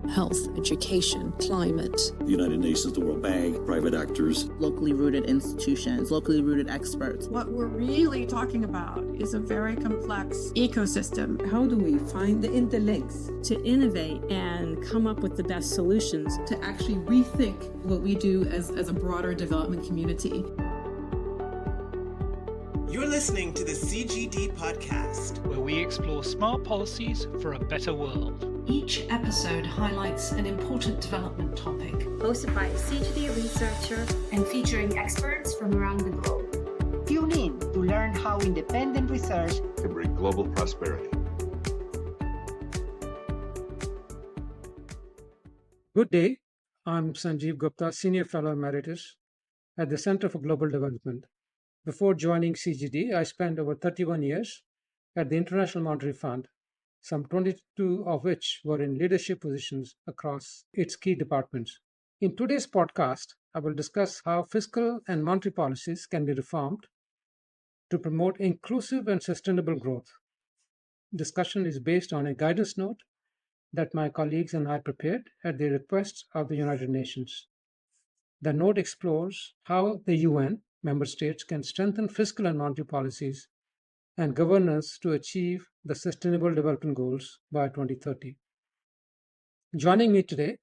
health, education, climate. The United Nations, the World Bank, private actors. Locally rooted institutions, locally rooted experts. What we're really talking about is a very complex ecosystem. How do we find the interlinks? To innovate and come up with the best solutions. To actually rethink what we do as a broader development community. You're listening to the CGD Podcast, where we explore smart policies for a better world. Each episode highlights an important development topic, hosted by a CGD researcher and featuring experts from around the globe. Tune in to learn how independent research can bring global prosperity. Good day. I'm Sanjeev Gupta, Senior Fellow Emeritus at the Center for Global Development. Before joining CGD, I spent over 31 years at the International Monetary Fund, some 22 of which were in leadership positions across its key departments. In today's podcast, I will discuss how fiscal and monetary policies can be reformed to promote inclusive and sustainable growth. Discussion is based on a guidance note that my colleagues and I prepared at the request of the United Nations. The note explores how the UN member states can strengthen fiscal and monetary policies and governance to achieve the Sustainable Development Goals by 2030. Joining me today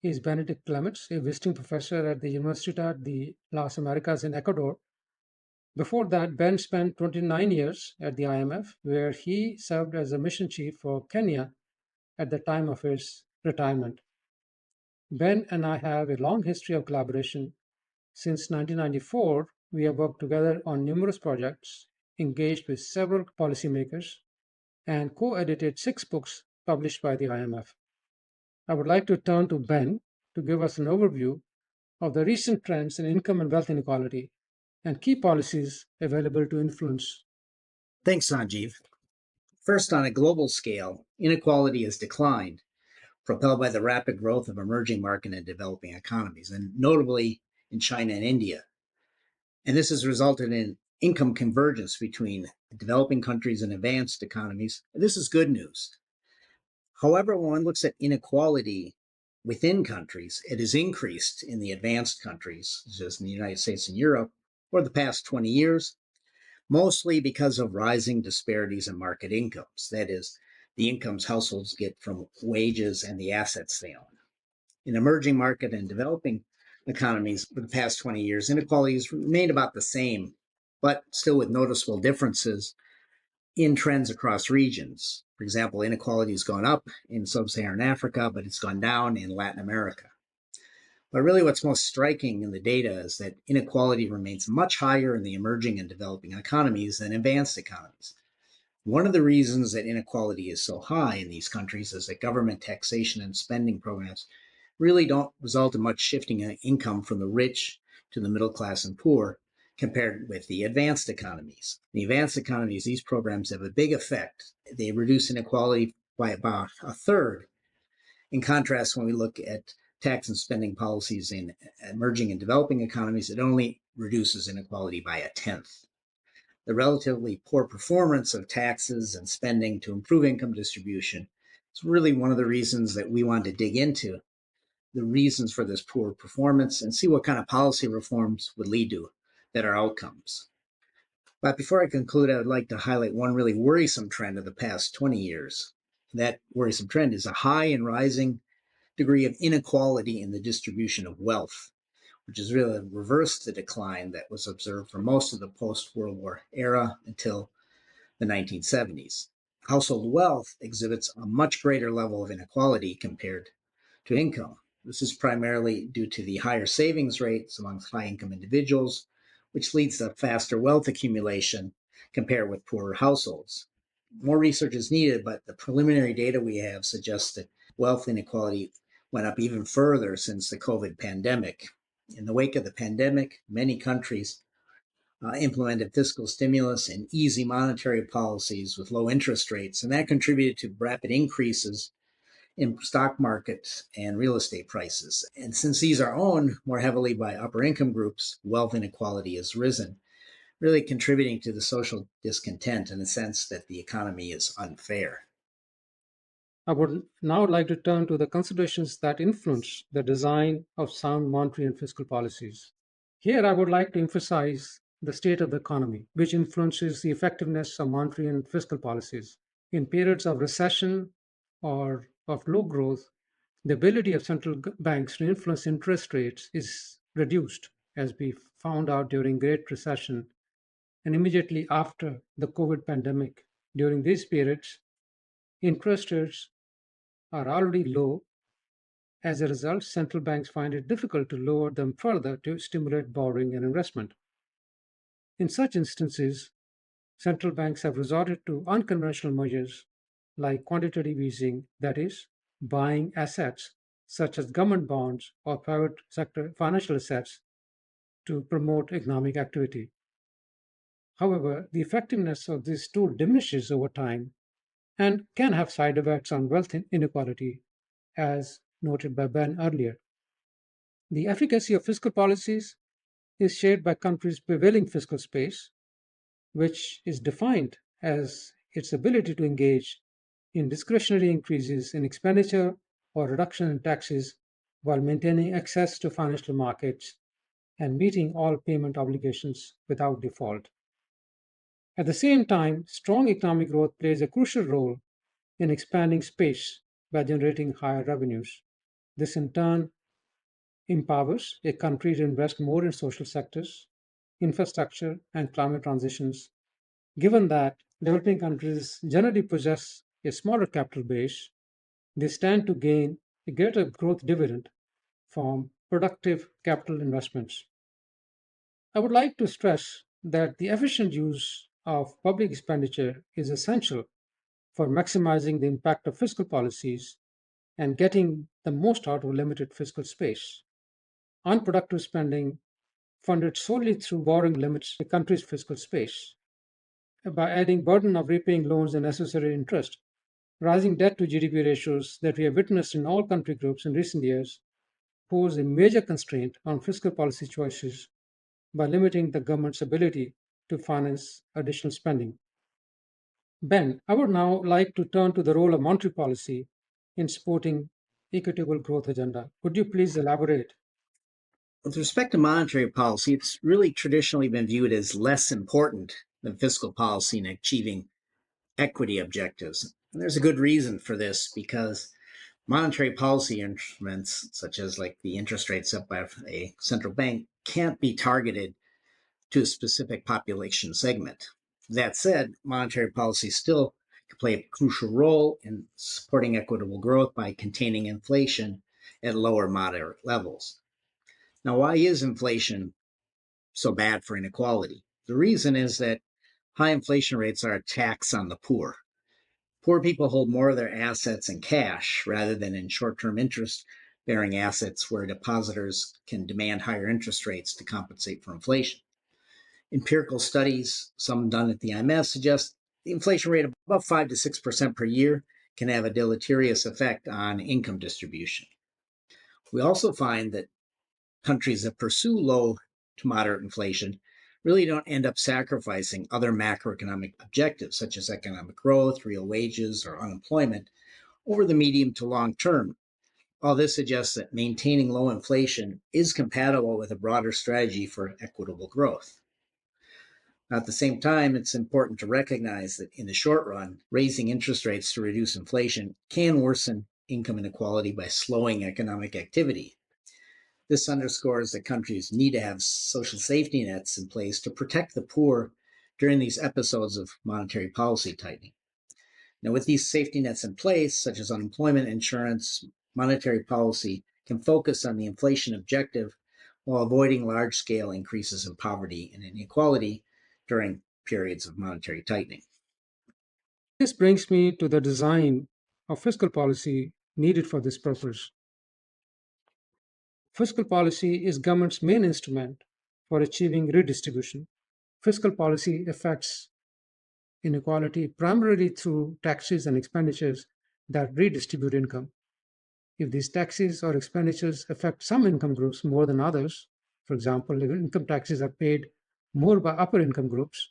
is Benedict Clements, a visiting professor at the Universidad de las Américas in Ecuador. Before that, Ben spent 29 years at the IMF, where he served as a mission chief for Kenya at the time of his retirement. Ben and I have a long history of collaboration. Since 1994, we have worked together on numerous projects, engaged with several policymakers, and co-edited 6 books published by the IMF. I would like to turn to Ben to give us an overview of the recent trends in income and wealth inequality and key policies available to influence. Thanks, Sanjeev. First, on a global scale, inequality has declined, propelled by the rapid growth of emerging market and developing economies, and notably in China and India. And this has resulted in income convergence between developing countries and advanced economies. This is good news. However, when one looks at inequality within countries, it has increased in the advanced countries, such as in the United States and Europe, for the past 20 years, mostly because of rising disparities in market incomes. That is, the incomes households get from wages and the assets they own. In emerging market and developing economies for the past 20 years, inequality has remained about the same, but still with noticeable differences in trends across regions. For example, inequality has gone up in sub-Saharan Africa, but it's gone down in Latin America. But really what's most striking in the data is that inequality remains much higher in the emerging and developing economies than advanced economies. One of the reasons that inequality is so high in these countries is that government taxation and spending programs really don't result in much shifting of income from the rich to the middle class and poor compared with the advanced economies. In the advanced economies, these programs have a big effect. They reduce inequality by about a third. In contrast, when we look at tax and spending policies in emerging and developing economies, it only reduces inequality by a tenth. The relatively poor performance of taxes and spending to improve income distribution is really one of the reasons that we want to dig into the reasons for this poor performance and see what kind of policy reforms would lead to better outcomes. But before I conclude, I would like to highlight one really worrisome trend of the past 20 years. That worrisome trend is a high and rising degree of inequality in the distribution of wealth, which has really reversed the decline that was observed for most of the post-World War era until the 1970s. Household wealth exhibits a much greater level of inequality compared to income. This is primarily due to the higher savings rates amongst high-income individuals, which leads to faster wealth accumulation compared with poorer households. More research is needed, but the preliminary data we have suggests that wealth inequality went up even further since the COVID pandemic. In the wake of the pandemic, many countries implemented fiscal stimulus and easy monetary policies with low interest rates, and that contributed to rapid increases in stock markets and real estate prices. And since these are owned more heavily by upper income groups, wealth inequality has risen, really contributing to the social discontent in the sense that the economy is unfair. I would now like to turn to the considerations that influence the design of sound monetary and fiscal policies. Here, I would like to emphasize the state of the economy, which influences the effectiveness of monetary and fiscal policies. In periods of recession or of low growth, the ability of central banks to influence interest rates is reduced, as we found out during Great Recession and immediately after the COVID pandemic. During these periods, interest rates are already low. As a result, central banks find it difficult to lower them further to stimulate borrowing and investment. In such instances, central banks have resorted to unconventional measures like quantitative easing, that is, buying assets such as government bonds or private sector financial assets to promote economic activity. However, the effectiveness of this tool diminishes over time and can have side effects on wealth inequality, as noted by Ben earlier. The efficacy of fiscal policies is shared by countries' prevailing fiscal space, which is defined as its ability to engage in discretionary increases in expenditure or reduction in taxes while maintaining access to financial markets and meeting all payment obligations without default. At the same time, strong economic growth plays a crucial role in expanding space by generating higher revenues. This in turn empowers a country to invest more in social sectors, infrastructure, and climate transitions. Given that developing countries generally possess a smaller capital base, they stand to gain a greater growth dividend from productive capital investments. I would like to stress that the efficient use of public expenditure is essential for maximizing the impact of fiscal policies and getting the most out of limited fiscal space. Unproductive spending funded solely through borrowing limits the country's fiscal space. By adding burden of repaying loans and necessary interest, rising debt to GDP ratios that we have witnessed in all country groups in recent years pose a major constraint on fiscal policy choices by limiting the government's ability to finance additional spending. Ben, I would now like to turn to the role of monetary policy in supporting equitable growth agenda. Could you please elaborate? With respect to monetary policy, it's really traditionally been viewed as less important than fiscal policy in achieving equity objectives. And there's a good reason for this, because monetary policy instruments, such as like the interest rate set by a central bank, can't be targeted to a specific population segment. That said, monetary policy still can play a crucial role in supporting equitable growth by containing inflation at lower moderate levels. Now, why is inflation so bad for inequality? The reason is that high inflation rates are a tax on the poor. Poor people hold more of their assets in cash rather than in short-term interest-bearing assets where depositors can demand higher interest rates to compensate for inflation. Empirical studies, some done at the IMF, suggest the inflation rate of about 5 to 6% per year can have a deleterious effect on income distribution. We also find that countries that pursue low to moderate inflation really don't end up sacrificing other macroeconomic objectives, such as economic growth, real wages, or unemployment, over the medium to long term. All this suggests that maintaining low inflation is compatible with a broader strategy for equitable growth. At the same time, it's important to recognize that in the short run, raising interest rates to reduce inflation can worsen income inequality by slowing economic activity. This underscores that countries need to have social safety nets in place to protect the poor during these episodes of monetary policy tightening. Now, with these safety nets in place, such as unemployment insurance, monetary policy can focus on the inflation objective while avoiding large-scale increases in poverty and inequality during periods of monetary tightening. This brings me to the design of fiscal policy needed for this purpose. Fiscal policy is government's main instrument for achieving redistribution. Fiscal policy affects inequality primarily through taxes and expenditures that redistribute income. If these taxes or expenditures affect some income groups more than others, for example, if income taxes are paid more by upper income groups,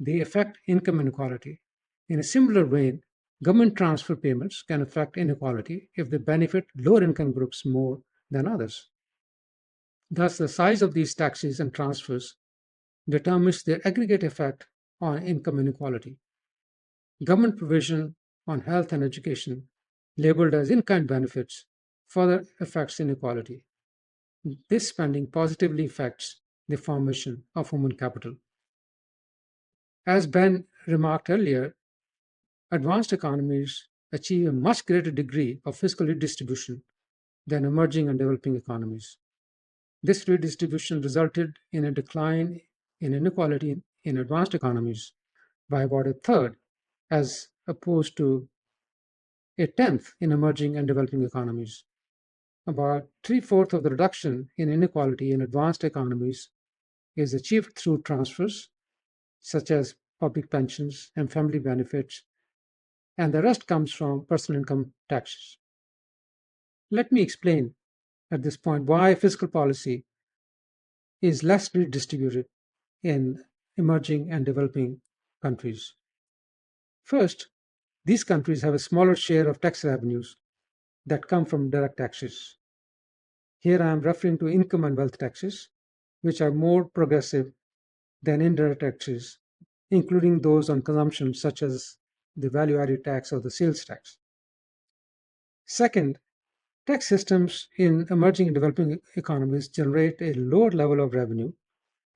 they affect income inequality. In a similar way, Government transfer payments can affect inequality if they benefit lower income groups more than others. Thus, the size of these taxes and transfers determines their aggregate effect on income inequality. Government provision on health and education, labeled as in kind benefits, further affects inequality. This spending positively affects the formation of human capital. As Ben remarked earlier, advanced economies achieve a much greater degree of fiscal redistribution than emerging and developing economies. This redistribution resulted in a decline in inequality in advanced economies by about a third, as opposed to a tenth in emerging and developing economies. About three-fourths of the reduction in inequality in advanced economies is achieved through transfers, such as public pensions and family benefits, and the rest comes from personal income taxes. Let me explain at this point why fiscal policy is less redistributed in emerging and developing countries. First, these countries have a smaller share of tax revenues that come from direct taxes. Here I am referring to income and wealth taxes, which are more progressive than indirect taxes, including those on consumption, such as the value added tax or the sales tax. Second, tax systems in emerging and developing economies generate a lower level of revenue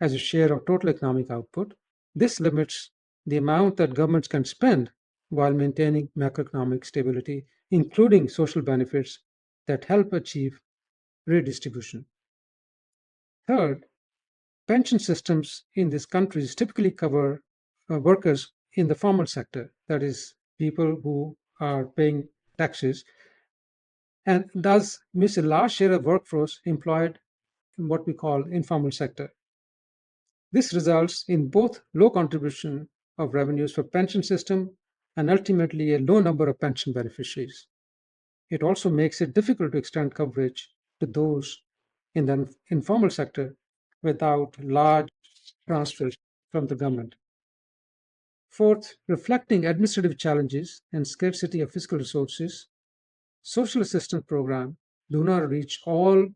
as a share of total economic output. This limits the amount that governments can spend while maintaining macroeconomic stability, including social benefits that help achieve redistribution. Third, pension systems in these countries typically cover workers in the formal sector, that is, people who are paying taxes, and thus miss a large share of workforce employed in what we call informal sector. This results in both low contribution of revenues for pension system and ultimately a low number of pension beneficiaries. It also makes it difficult to extend coverage to those in the informal sector without large transfers from the government. Fourth, reflecting administrative challenges and scarcity of fiscal resources, social assistance programs do not reach all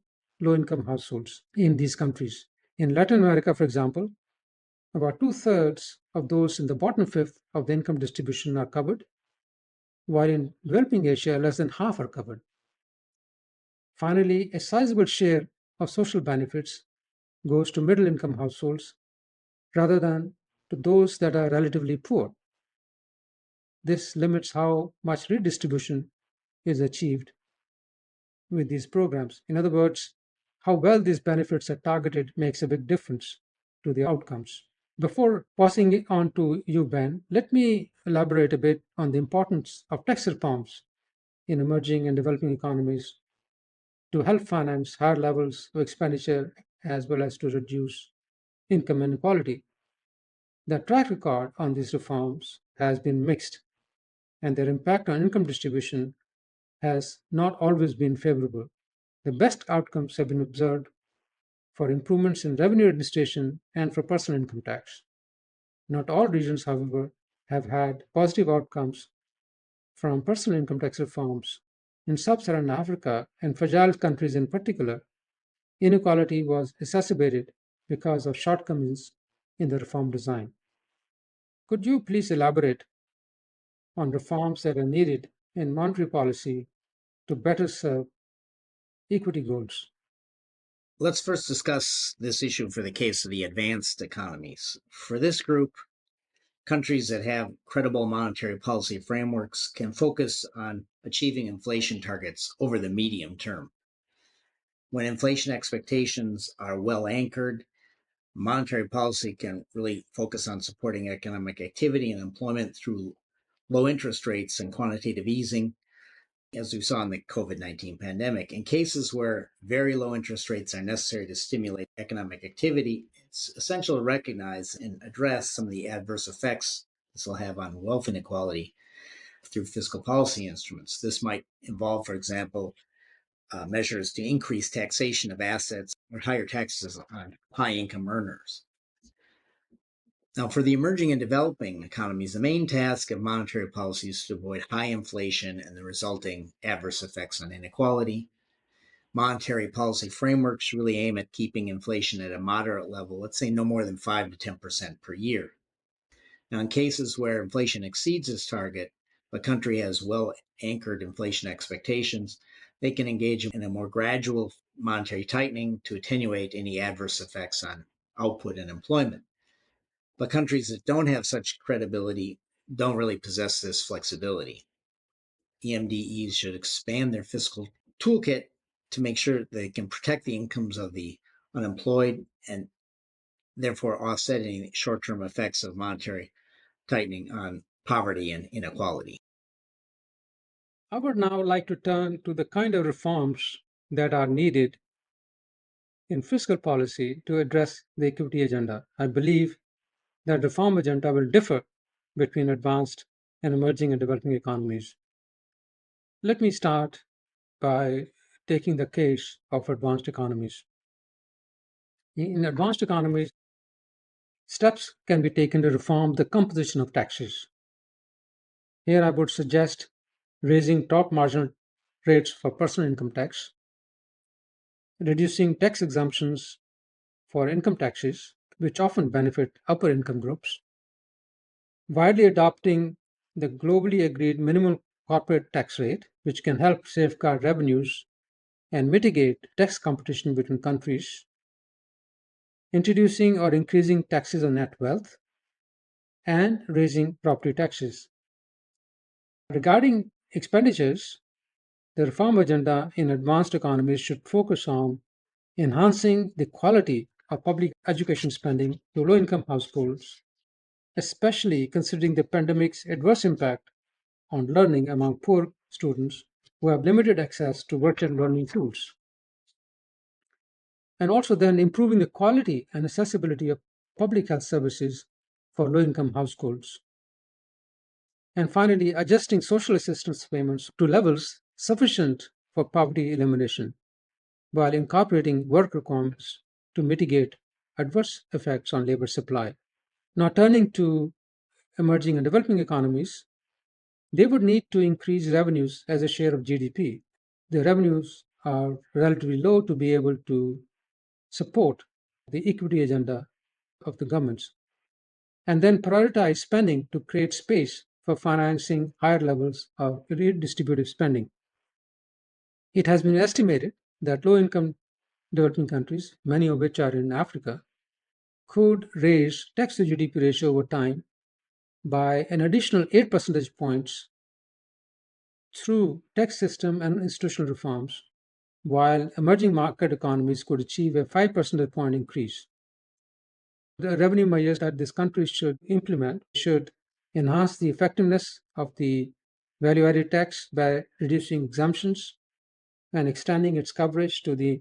low-income households in these countries. In Latin America, for example, about two-thirds of those in the bottom fifth of the income distribution are covered, while in developing Asia, less than half are covered. Finally, a sizable share of social benefits goes to middle-income households rather than to those that are relatively poor. This limits how much redistribution is achieved with these programs. In other words, how well these benefits are targeted makes a big difference to the outcomes. Before passing it on to you, Ben, let me elaborate a bit on the importance of tax reforms in emerging and developing economies to help finance higher levels of expenditure as well as to reduce income inequality. The track record on these reforms has been mixed, and their impact on income distribution has not always been favorable. The best outcomes have been observed for improvements in revenue administration and for personal income tax. Not all regions, however, have had positive outcomes from personal income tax reforms. In sub-Saharan Africa and fragile countries in particular, inequality was exacerbated because of shortcomings in the reform design. Could you please elaborate on reforms that are needed in monetary policy to better serve equity goals? Let's first discuss this issue for the case of the advanced economies. For this group, countries that have credible monetary policy frameworks can focus on achieving inflation targets over the medium term. When inflation expectations are well anchored, monetary policy can really focus on supporting economic activity and employment through low interest rates and quantitative easing, as we saw in the COVID-19 pandemic. In cases where very low interest rates are necessary to stimulate economic activity, it's essential to recognize and address some of the adverse effects this will have on wealth inequality through fiscal policy instruments. This might involve, for example, measures to increase taxation of assets or higher taxes on high income earners. Now, for the emerging and developing economies, the main task of monetary policy is to avoid high inflation and the resulting adverse effects on inequality. Monetary policy frameworks really aim at keeping inflation at a moderate level, let's say no more than 5 to 10% per year. Now, in cases where inflation exceeds this target, the country has well-anchored inflation expectations, they can engage in a more gradual monetary tightening to attenuate any adverse effects on output and employment. But countries that don't have such credibility don't really possess this flexibility. EMDEs should expand their fiscal toolkit to make sure they can protect the incomes of the unemployed and therefore offset any short-term effects of monetary tightening on poverty and inequality. I would now like to turn to the kind of reforms that are needed in fiscal policy to address the equity agenda. I believe that reform agenda will differ between advanced and emerging and developing economies. Let me start by taking the case of advanced economies. In advanced economies, steps can be taken to reform the composition of taxes. Here I would suggest raising top marginal rates for personal income tax, reducing tax exemptions for income taxes, which often benefit upper income groups, widely adopting the globally agreed minimum corporate tax rate, which can help safeguard revenues and mitigate tax competition between countries, introducing or increasing taxes on net wealth, and raising property taxes. Regarding expenditures, the reform agenda in advanced economies should focus on enhancing the quality of public education spending to low-income households, especially considering the pandemic's adverse impact on learning among poor students who have limited access to virtual learning tools. And also then improving the quality and accessibility of public health services for low-income households. And finally, adjusting social assistance payments to levels sufficient for poverty elimination, while incorporating work requirements to mitigate adverse effects on labor supply. Now, turning to emerging and developing economies, they would need to increase revenues as a share of GDP. The revenues are relatively low to be able to support the equity agenda of the governments, and then prioritize spending to create space for financing higher levels of redistributive spending. It has been estimated that low-income developing countries, many of which are in Africa, could raise tax to GDP ratio over time by an additional 8 percentage points through tax system and institutional reforms, while emerging market economies could achieve a 5 percentage point increase. The revenue measures that this country should implement should enhance the effectiveness of the value-added tax by reducing exemptions and extending its coverage to the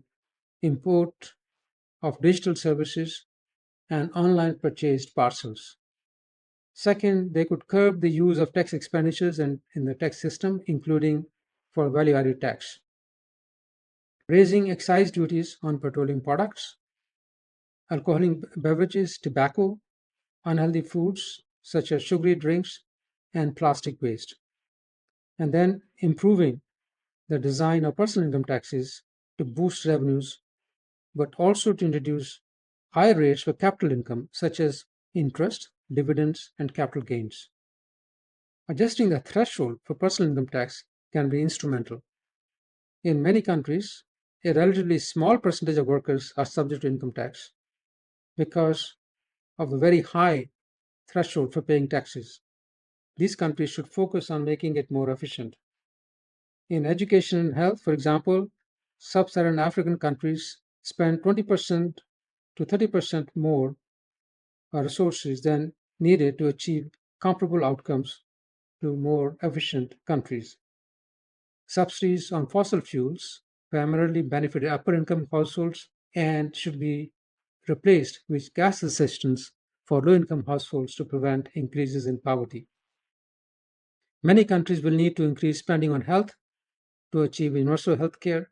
import of digital services and online purchased parcels. Second, they could curb the use of tax expenditures in the tax system, including for value-added tax. Raising excise duties on petroleum products, alcoholic beverages, tobacco, unhealthy foods such as sugary drinks, and plastic waste. And then improving the design of personal income taxes to boost revenues, but also to introduce higher rates for capital income, such as interest, dividends, and capital gains. Adjusting the threshold for personal income tax can be instrumental. In many countries, a relatively small percentage of workers are subject to income tax because of the very high threshold for paying taxes. These countries should focus on making it more efficient. In education and health, for example, sub-Saharan African countries spend 20% to 30% more resources than needed to achieve comparable outcomes to more efficient countries. Subsidies on fossil fuels primarily benefit upper income households and should be replaced with gas assistance for low income households to prevent increases in poverty. Many countries will need to increase spending on health to achieve universal health care,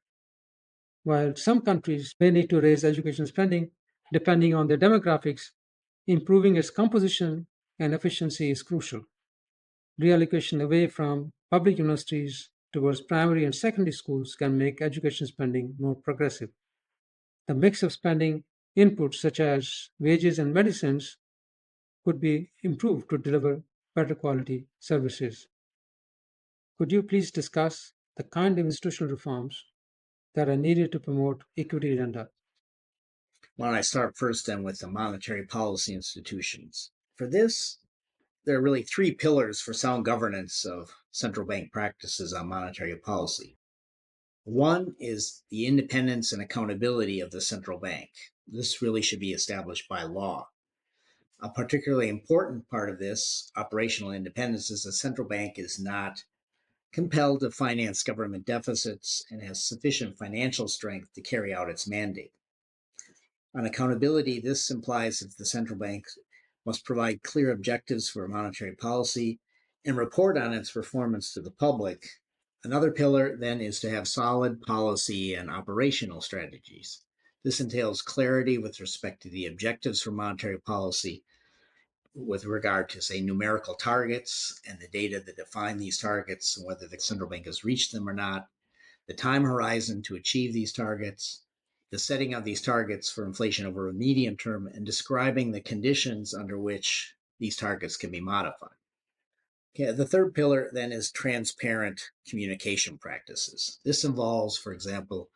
while some countries may need to raise education spending depending on their demographics Improving its composition and efficiency is crucial. Reallocation away from public universities towards primary and secondary schools can make education spending more progressive. The mix of spending inputs such as wages and medicines could be improved to deliver better quality services. Could you please discuss the kind of institutional reforms that are needed to promote equity agenda? Why don't I start first then with the monetary policy institutions? For this, there are really three pillars for sound governance of central bank practices on monetary policy. One is the independence and accountability of the central bank. This really should be established by law. A particularly important part of this operational independence is the central bank is not compelled to finance government deficits and has sufficient financial strength to carry out its mandate. On accountability, this implies that the central bank must provide clear objectives for monetary policy and report on its performance to the public. Another pillar then is to have solid policy and operational strategies. This entails clarity with respect to the objectives for monetary policy with regard to, say, numerical targets and the data that define these targets, and whether the central bank has reached them or not, the time horizon to achieve these targets, the setting of these targets for inflation over a medium term, and describing the conditions under which these targets can be modified. Okay, the third pillar then is transparent communication practices. This involves, for example,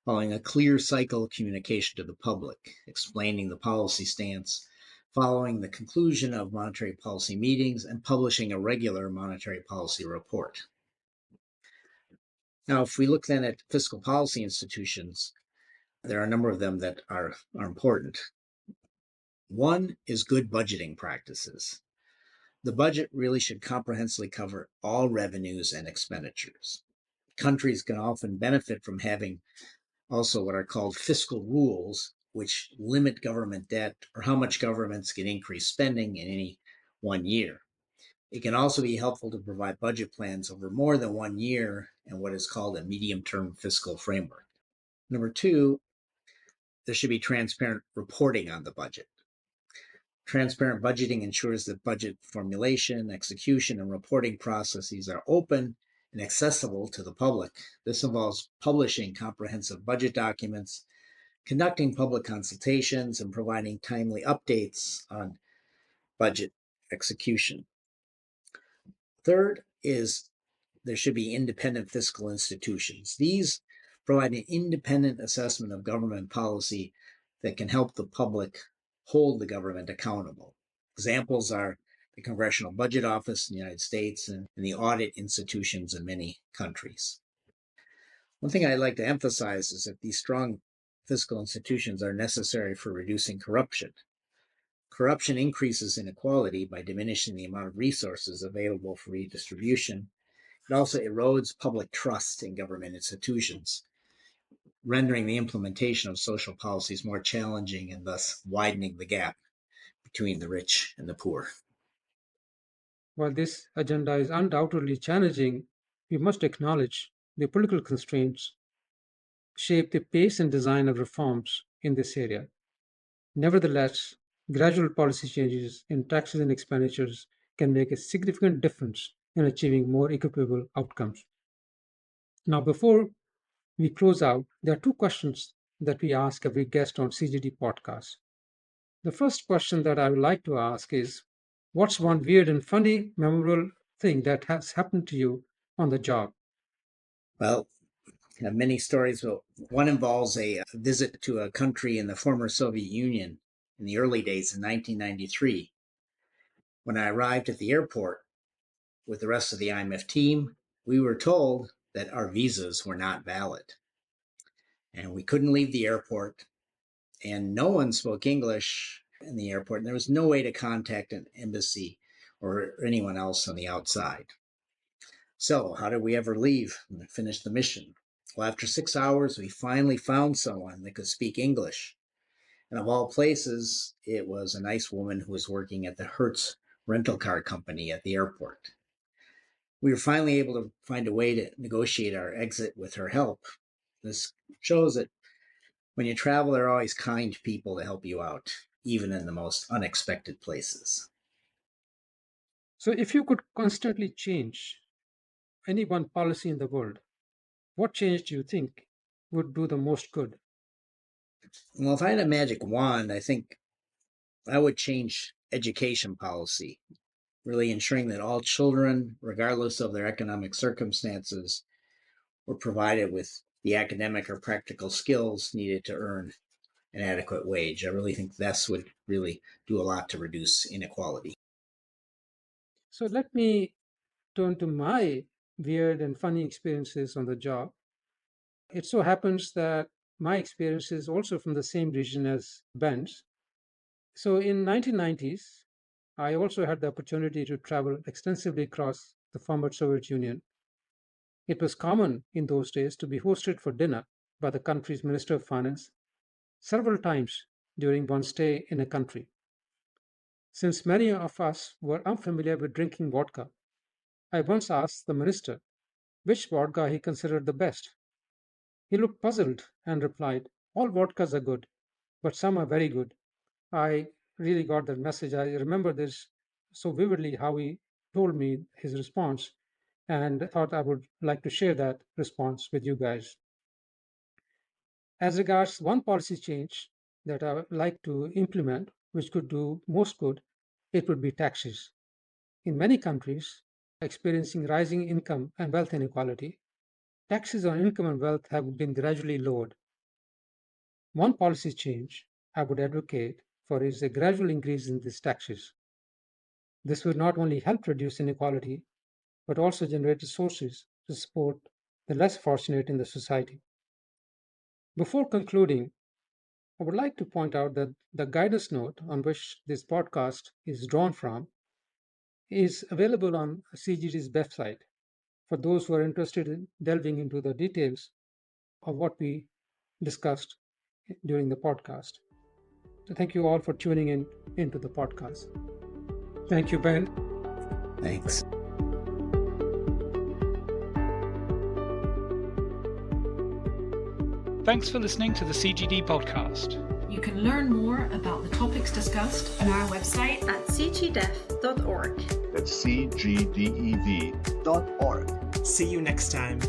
following a clear cycle of communication to the public, explaining the policy stance, following the conclusion of monetary policy meetings, and publishing a regular monetary policy report. Now, if we look then at fiscal policy institutions, there are a number of them that are important. One is good budgeting practices. The budget really should comprehensively cover all revenues and expenditures. Countries can often benefit from having also what are called fiscal rules, which limit government debt or how much governments can increase spending in any one year. It can also be helpful to provide budget plans over more than 1 year and what is called a medium-term fiscal framework. Number two, there should be transparent reporting on the budget. Transparent budgeting ensures that budget formulation, execution, and reporting processes are open and accessible to the public. This involves publishing comprehensive budget documents, conducting public consultations, and providing timely updates on budget execution. Third is there should be independent fiscal institutions. These provide an independent assessment of government policy that can help the public hold the government accountable. Examples are the Congressional Budget Office in the United States and the audit institutions in many countries. One thing I'd like to emphasize is that these strong fiscal institutions are necessary for reducing corruption. Corruption increases inequality by diminishing the amount of resources available for redistribution. It also erodes public trust in government institutions, rendering the implementation of social policies more challenging and thus widening the gap between the rich and the poor. While this agenda is undoubtedly challenging, we must acknowledge the political constraints shape the pace and design of reforms in this area. Nevertheless, gradual policy changes in taxes and expenditures can make a significant difference in achieving more equitable outcomes. Now, before we close out, there are two questions that we ask every guest on CGD Podcast. The first question that I would like to ask is, what's one weird and funny, memorable thing that has happened to you on the job? Well, I have many stories. But one involves a visit to a country in the former Soviet Union in the early days in 1993. When I arrived at the airport with the rest of the IMF team, we were told that our visas were not valid. And we couldn't leave the airport, and no one spoke English in the airport, and there was no way to contact an embassy or anyone else on the outside. So how did we ever leave and finish the mission? Well, after 6 hours, we finally found someone that could speak English. And of all places, it was a nice woman who was working at the Hertz rental car company at the airport. We were finally able to find a way to negotiate our exit with her help. This shows that when you travel, there are always kind people to help you out, even in the most unexpected places. So if you could constantly change any one policy in the world, what change do you think would do the most good? Well, if I had a magic wand, I think I would change education policy, really ensuring that all children, regardless of their economic circumstances, were provided with the academic or practical skills needed to earn an adequate wage. I really think this would really do a lot to reduce inequality. So let me turn to my weird and funny experiences on the job. It so happens that my experience is also from the same region as Ben's. So in 1990s, I also had the opportunity to travel extensively across the former Soviet Union. It was common in those days to be hosted for dinner by the country's Minister of Finance several times during one stay in a country. Since many of us were unfamiliar with drinking vodka, I once asked the minister which vodka he considered the best. He looked puzzled and replied, "All vodkas are good, but some are very good." I really got that message. I remember this so vividly how he told me his response, and thought I would like to share that response with you guys. As regards one policy change that I would like to implement, which could do most good, it would be taxes. In many countries experiencing rising income and wealth inequality, taxes on income and wealth have been gradually lowered. One policy change I would advocate for is a gradual increase in these taxes. This would not only help reduce inequality, but also generate resources to support the less fortunate in the society. Before concluding, I would like to point out that the guidance note on which this podcast is drawn from is available on CGD's website for those who are interested in delving into the details of what we discussed during the podcast. So thank you all for tuning in into the podcast. Thank you, Ben. Thanks. Thanks for listening to the CGD Podcast. You can learn more about the topics discussed on our website at cgdev.org. That's cgdev.org. See you next time.